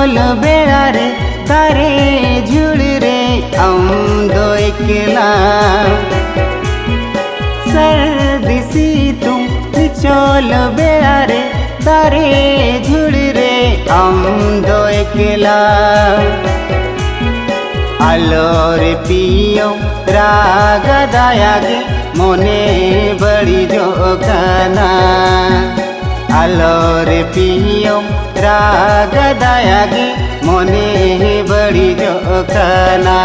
निचोल बेड़ा रे तारे झुड़ रे दो एकला सर्दी सितुंग निचोल बेड़ा रे तारे झुड़ रे दो एकला आलोर पियो रागा दायागे मोने बड़ी जोखाना आलोर पियो रागा दायागे मोने बड़ी जोखाना।